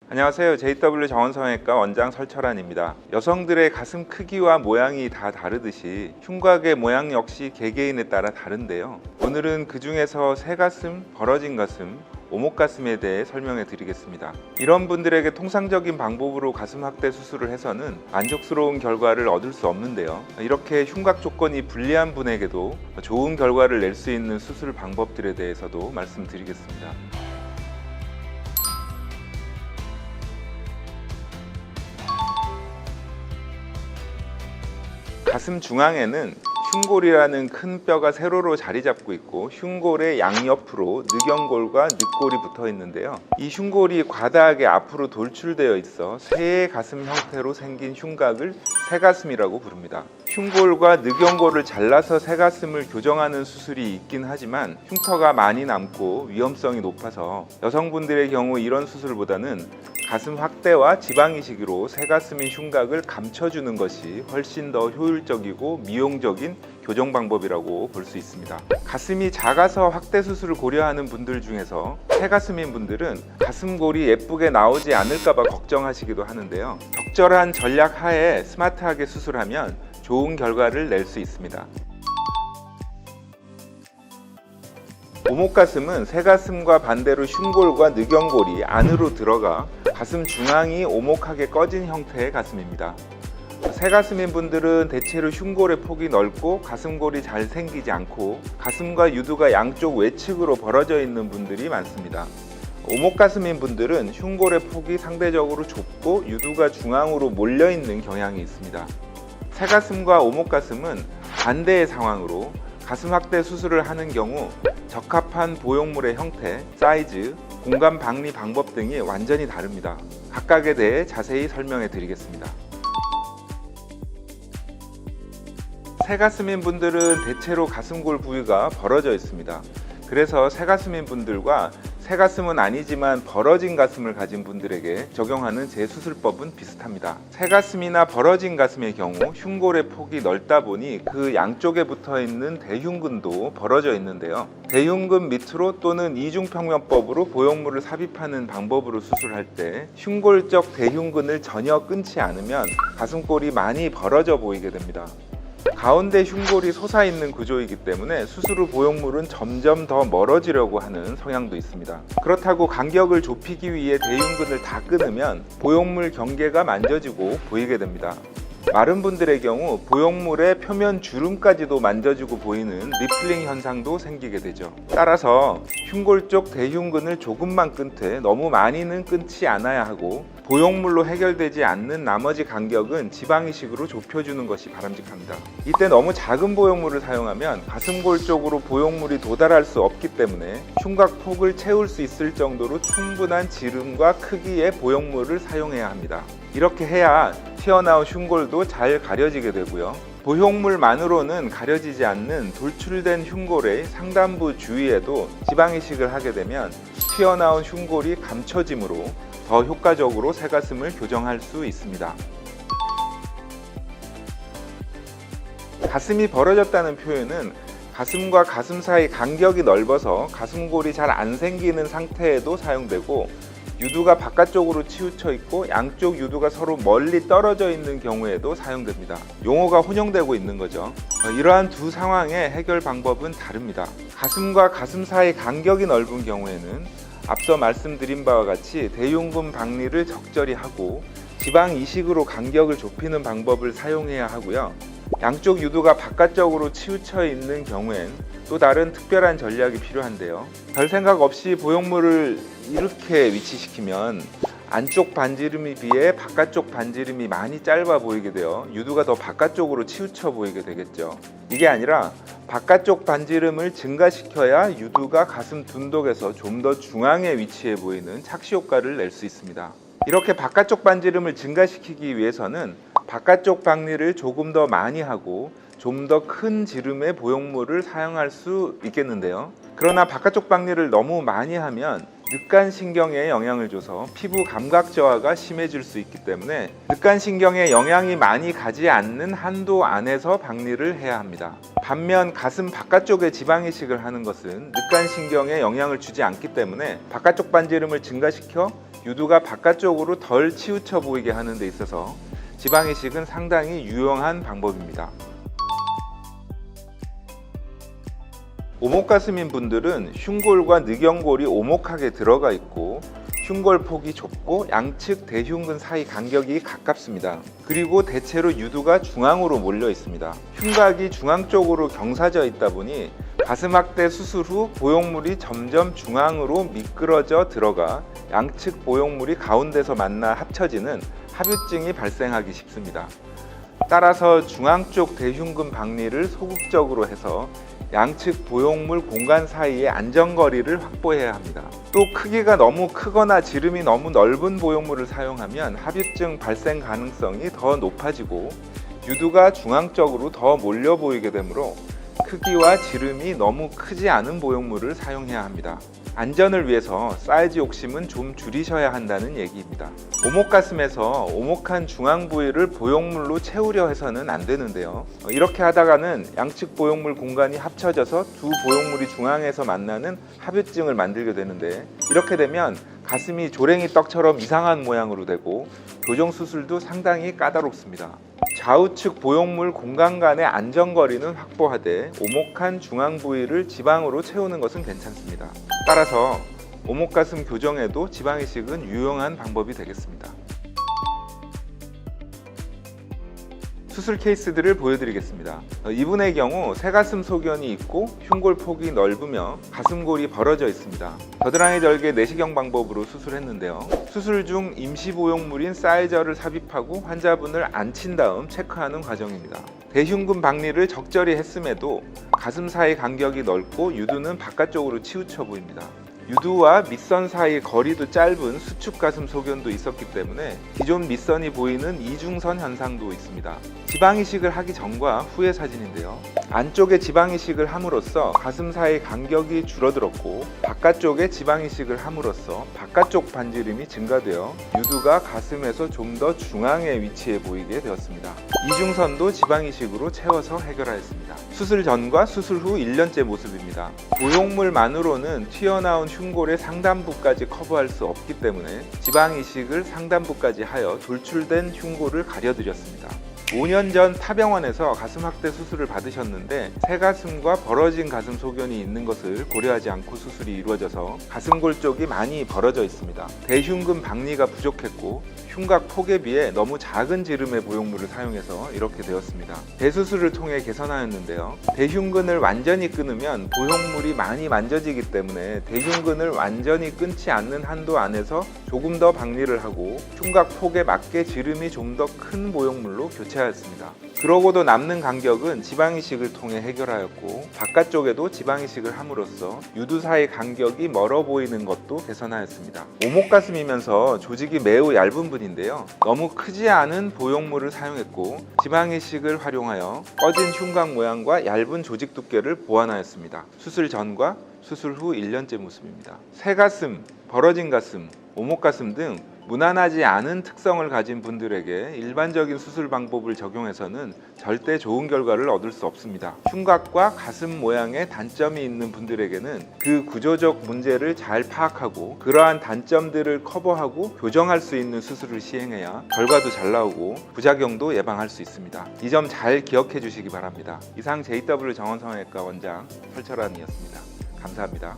안녕하세요. JW 정원성형외과 원장 설철환입니다. 여성들의 가슴 크기와 모양이 다 다르듯이 흉곽의 모양 역시 개개인에 따라 다른데요. 오늘은 그 중에서 새가슴, 벌어진 가슴, 오목가슴에 대해 설명해 드리겠습니다. 이런 분들에게 통상적인 방법으로 가슴 확대 수술을 해서는 만족스러운 결과를 얻을 수 없는데요. 이렇게 흉곽 조건이 불리한 분에게도 좋은 결과를 낼 수 있는 수술 방법들에 대해서도 말씀드리겠습니다. 가슴 중앙에는 흉골이라는 큰 뼈가 세로로 자리 잡고 있고 흉골의 양옆으로 늑연골과 늑골이 붙어 있는데요. 이 흉골이 과다하게 앞으로 돌출되어 있어 새의 가슴 형태로 생긴 흉곽을 새가슴이라고 부릅니다. 흉골과 늑연골을 잘라서 새가슴을 교정하는 수술이 있긴 하지만 흉터가 많이 남고 위험성이 높아서 여성분들의 경우 이런 수술보다는 가슴 확대와 지방 이식으로 새가슴인 흉곽을 감춰주는 것이 훨씬 더 효율적이고 미용적인 교정 방법이라고 볼 수 있습니다. 가슴이 작아서 확대 수술을 고려하는 분들 중에서 새가슴인 분들은 가슴골이 예쁘게 나오지 않을까봐 걱정하시기도 하는데요. 적절한 전략 하에 스마트하게 수술하면 좋은 결과를 낼 수 있습니다. 오목가슴은 새가슴과 반대로 흉골과 늑연골이 안으로 들어가 가슴 중앙이 오목하게 꺼진 형태의 가슴입니다. 새가슴인 분들은 대체로 흉골의 폭이 넓고 가슴골이 잘 생기지 않고 가슴과 유두가 양쪽 외측으로 벌어져 있는 분들이 많습니다. 오목가슴인 분들은 흉골의 폭이 상대적으로 좁고 유두가 중앙으로 몰려 있는 경향이 있습니다. 새가슴과 오목가슴은 반대의 상황으로 가슴 확대 수술을 하는 경우 적합한 보형물의 형태, 사이즈, 공간 박리 방법 등이 완전히 다릅니다. 각각에 대해 자세히 설명해 드리겠습니다. 새가슴인 분들은 대체로 가슴골 부위가 벌어져 있습니다. 그래서 새가슴인 분들과 새가슴은 아니지만 벌어진 가슴을 가진 분들에게 적용하는 재수술법은 비슷합니다. 새가슴이나 벌어진 가슴의 경우 흉골의 폭이 넓다 보니 그 양쪽에 붙어 있는 대흉근도 벌어져 있는데요. 대흉근 밑으로 또는 이중평면법으로 보형물을 삽입하는 방법으로 수술할 때 흉골적 대흉근을 전혀 끊지 않으면 가슴골이 많이 벌어져 보이게 됩니다. 가운데 흉골이 솟아있는 구조이기 때문에 수술 후 보형물은 점점 더 멀어지려고 하는 성향도 있습니다. 그렇다고 간격을 좁히기 위해 대흉근을 다 끊으면 보형물 경계가 만져지고 보이게 됩니다. 마른 분들의 경우 보형물의 표면 주름까지도 만져지고 보이는 리플링 현상도 생기게 되죠. 따라서 흉골 쪽 대흉근을 조금만 끊되 너무 많이는 끊지 않아야 하고 보형물로 해결되지 않는 나머지 간격은 지방 이식으로 좁혀주는 것이 바람직합니다. 이때 너무 작은 보형물을 사용하면 가슴골 쪽으로 보형물이 도달할 수 없기 때문에 흉곽 폭을 채울 수 있을 정도로 충분한 지름과 크기의 보형물을 사용해야 합니다. 이렇게 해야 튀어나온 흉골도 잘 가려지게 되고요. 보형물만으로는 가려지지 않는 돌출된 흉골의 상단부 주위에도 지방 이식을 하게 되면 튀어나온 흉골이 감춰지므로 더 효과적으로 새가슴을 교정할 수 있습니다. 가슴이 벌어졌다는 표현은 가슴과 가슴 사이 간격이 넓어서 가슴골이 잘 안 생기는 상태에도 사용되고 유두가 바깥쪽으로 치우쳐 있고 양쪽 유두가 서로 멀리 떨어져 있는 경우에도 사용됩니다. 용어가 혼용되고 있는 거죠. 이러한 두 상황의 해결 방법은 다릅니다. 가슴과 가슴 사이 간격이 넓은 경우에는 앞서 말씀드린 바와 같이 대흉근 박리를 적절히 하고 지방 이식으로 간격을 좁히는 방법을 사용해야 하고요. 양쪽 유두가 바깥쪽으로 치우쳐 있는 경우엔 또 다른 특별한 전략이 필요한데요. 별 생각 없이 보형물을 이렇게 위치시키면 안쪽 반지름에 비해 바깥쪽 반지름이 많이 짧아 보이게 되어 유두가 더 바깥쪽으로 치우쳐 보이게 되겠죠. 이게 아니라 바깥쪽 반지름을 증가시켜야 유두가 가슴 둔독에서 좀 더 중앙에 위치해 보이는 착시 효과를 낼 수 있습니다. 이렇게 바깥쪽 반지름을 증가시키기 위해서는 바깥쪽 박리를 조금 더 많이 하고 좀 더 큰 지름의 보형물을 사용할 수 있겠는데요. 그러나 바깥쪽 박리를 너무 많이 하면 늑간신경에 영향을 줘서 피부 감각 저하가 심해질 수 있기 때문에 늑간신경에 영향이 많이 가지 않는 한도 안에서 박리를 해야 합니다. 반면 가슴 바깥쪽에 지방이식을 하는 것은 늑간신경에 영향을 주지 않기 때문에 바깥쪽 반지름을 증가시켜 유두가 바깥쪽으로 덜 치우쳐 보이게 하는 데 있어서 지방 이식은 상당히 유용한 방법입니다. 오목가슴인 분들은 흉골과 늑연골이 오목하게 들어가 있고 흉골 폭이 좁고 양측 대흉근 사이 간격이 가깝습니다. 그리고 대체로 유두가 중앙으로 몰려 있습니다. 흉곽이 중앙 쪽으로 경사져 있다 보니 가슴 확대 수술 후 보형물이 점점 중앙으로 미끄러져 들어가 양측 보형물이 가운데서 만나 합쳐지는 합유증이 발생하기 쉽습니다. 따라서 중앙 쪽 대흉근 박리를 소극적으로 해서 양측 보형물 공간 사이의 안전거리를 확보해야 합니다. 또 크기가 너무 크거나 지름이 너무 넓은 보형물을 사용하면 합유증 발생 가능성이 더 높아지고 유두가 중앙적으로 더 몰려 보이게 되므로 크기와 지름이 너무 크지 않은 보형물을 사용해야 합니다. 안전을 위해서 사이즈 욕심은 좀 줄이셔야 한다는 얘기입니다. 오목가슴에서 오목한 중앙 부위를 보형물로 채우려 해서는 안 되는데요. 이렇게 하다가는 양측 보형물 공간이 합쳐져서 두 보형물이 중앙에서 만나는 합유증을 만들게 되는데, 이렇게 되면 가슴이 조랭이 떡처럼 이상한 모양으로 되고 교정 수술도 상당히 까다롭습니다. 좌우측 보형물 공간 간의 안전거리는 확보하되 오목한 중앙 부위를 지방으로 채우는 것은 괜찮습니다. 따라서 오목가슴 교정에도 지방 이식은 유용한 방법이 되겠습니다. 수술 케이스들을 보여드리겠습니다. 이분의 경우 새가슴 소견이 있고 흉골 폭이 넓으며 가슴골이 벌어져 있습니다. 겨드랑이 절개 내시경 방법으로 수술했는데요. 수술 중 임시 보형물인 사이저를 삽입하고 환자분을 앉힌 다음 체크하는 과정입니다. 대흉근 박리를 적절히 했음에도 가슴 사이 간격이 넓고 유두는 바깥쪽으로 치우쳐 보입니다. 유두와 밑선 사이 거리도 짧은 수축 가슴 소견도 있었기 때문에 기존 밑선이 보이는 이중선 현상도 있습니다. 지방 이식을 하기 전과 후의 사진인데요. 안쪽에 지방 이식을 함으로써 가슴 사이 간격이 줄어들었고 바깥쪽에 지방 이식을 함으로써 바깥쪽 반지름이 증가되어 유두가 가슴에서 좀 더 중앙에 위치해 보이게 되었습니다. 이중선도 지방 이식으로 채워서 해결하였습니다. 수술 전과 수술 후 1년째 모습입니다. 보형물만으로는 튀어나온 흉골의 상단부까지 커버할 수 없기 때문에 지방 이식을 상단부까지 하여 돌출된 흉골을 가려드렸습니다. 5년 전 타병원에서 가슴 확대 수술을 받으셨는데 새가슴과 벌어진 가슴 소견이 있는 것을 고려하지 않고 수술이 이루어져서 가슴골 쪽이 많이 벌어져 있습니다. 대흉근 박리가 부족했고 흉곽 폭에 비해 너무 작은 지름의 보형물을 사용해서 이렇게 되었습니다. 대수술을 통해 개선하였는데요. 대흉근을 완전히 끊으면 보형물이 많이 만져지기 때문에 대흉근을 완전히 끊지 않는 한도 안에서 조금 더 박리를 하고 흉곽 폭에 맞게 지름이 좀 더 큰 보형물로 교체하였습니다. 그러고도 남는 간격은 지방 이식을 통해 해결하였고 바깥쪽에도 지방 이식을 함으로써 유두 사이 간격이 멀어 보이는 것도 개선하였습니다. 오목가슴이면서 조직이 매우 얇은 분인데요. 너무 크지 않은 보형물을 사용했고 지방 이식을 활용하여 꺼진 흉곽 모양과 얇은 조직 두께를 보완하였습니다. 수술 전과 수술 후 1년째 모습입니다. 새가슴, 벌어진 가슴, 오목가슴 등 무난하지 않은 특성을 가진 분들에게 일반적인 수술 방법을 적용해서는 절대 좋은 결과를 얻을 수 없습니다. 흉곽과 가슴 모양에 단점이 있는 분들에게는 그 구조적 문제를 잘 파악하고 그러한 단점들을 커버하고 교정할 수 있는 수술을 시행해야 결과도 잘 나오고 부작용도 예방할 수 있습니다. 이 점 잘 기억해 주시기 바랍니다. 이상 JW 정원성형외과 원장 설철환이었습니다. 감사합니다.